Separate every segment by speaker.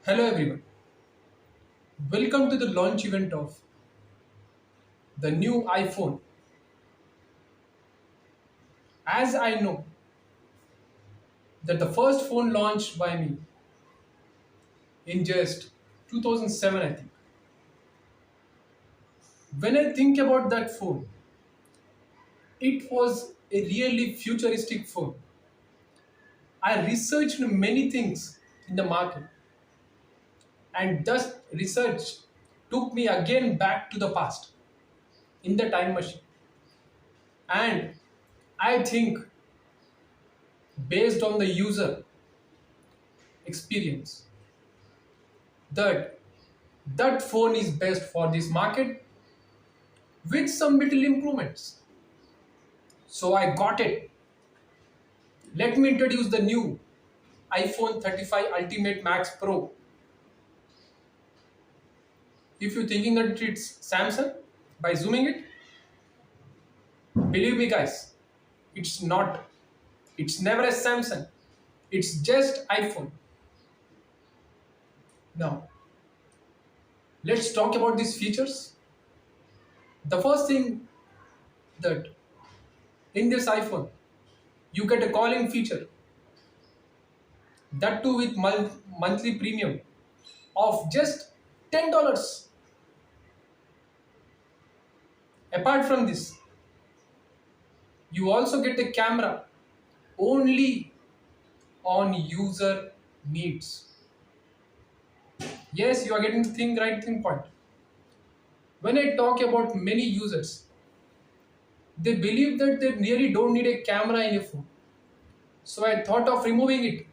Speaker 1: Hello everyone, welcome to the launch event of the new iPhone. As I know that the first phone launched by me in just 2007, I think. When I think about that phone, it was a really futuristic phone. I researched many things in the market, and that research took me again back to the past in the time machine. And I think based on the user experience that that phone is best for this market with some little improvements. So I got it. Let me introduce the new iPhone 35 Ultimate Max Pro. If you're thinking that it's Samsung by zooming it, believe me guys, it's not. It's never a Samsung. It's just iPhone. Now, let's talk about these features. The first thing that in this iPhone, you get a calling feature. That too with monthly premium of just $10. Apart from this, you also get a camera only on user needs. Yes, you are getting the right thing point. When I talk about many users, they believe that they really don't need a camera in a phone. So I thought of removing it.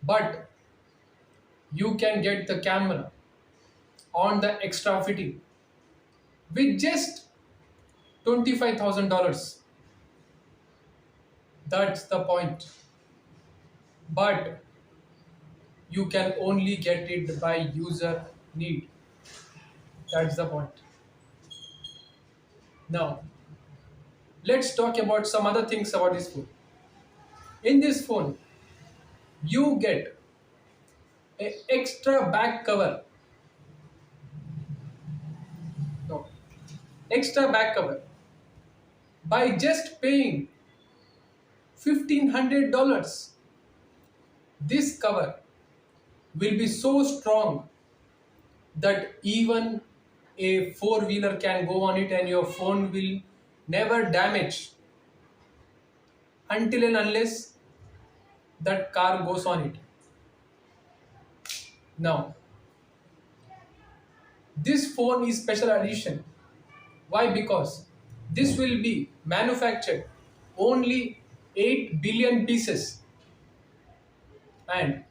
Speaker 1: But you can get the camera on the extra fitting with just $25,000. That's the point. But you can only get it by user need. That's the point. Now, let's talk about some other things about this phone. In this phone, you get an extra back cover. No, extra back cover by just paying $1,500. This cover will be so strong that even a four-wheeler can go on it and your phone will never damage until and unless that car goes on it. Now, this phone is special edition. Why? Because this will be manufactured only 8 billion pieces, and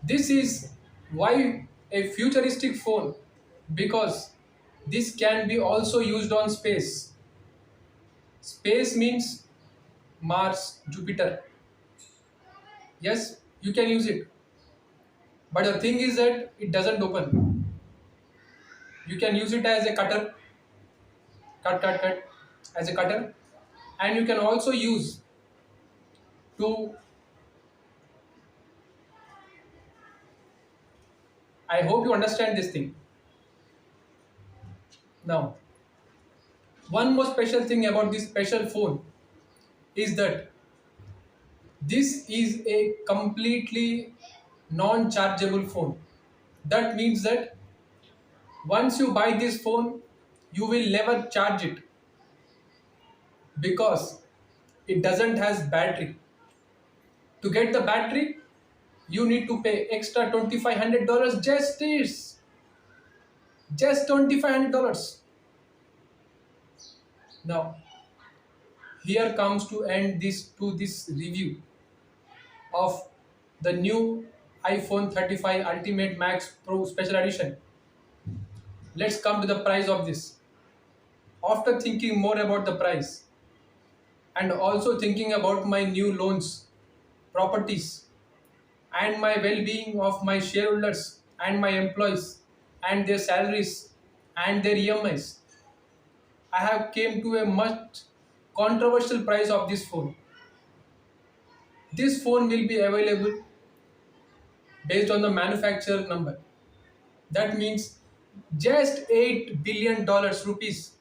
Speaker 1: this is why a futuristic phone, because this can be also used on space. Space means Mars, Jupiter. Yes, you can use it, but the thing is that it doesn't open. You can use it as a cutter, cut as a cutter, and you can also use to. I hope you understand this thing. Now, one more special thing about this special phone is that this is a completely non-chargeable phone. That means that once you buy this phone, you will never charge it because it doesn't has battery. To get the battery, you need to pay extra $2,500. Just $2,500. Now, here comes to end this review of the new iPhone 35 Ultimate Max Pro Special Edition. Let's come to the price of this. After thinking more about the price and also thinking about my new loans, properties, and my well-being of my shareholders and my employees and their salaries and their EMIs, I have came to a much controversial price of this phone. This phone will be available based on the manufacturer number. That means just $8 billion rupees.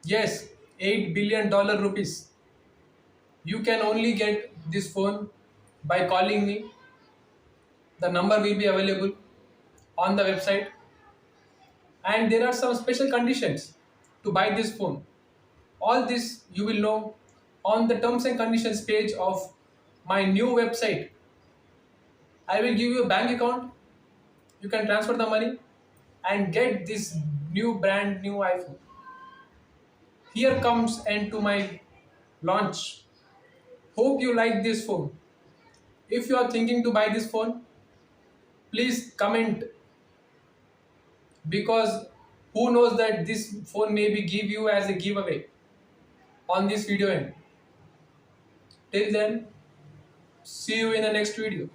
Speaker 1: Yes, $8 billion rupees. You can only get this phone by calling me. The number will be available on the website, and there are some special conditions to buy this phone. All this you will know on the terms and conditions page of my new website. I will give you a bank account. You can transfer the money and get this brand new iPhone. Here comes end to my launch. Hope you like this phone. If you are thinking to buy this phone, please comment, because who knows that this phone maybe give you as a giveaway on this video end. Till then, see you in the next video.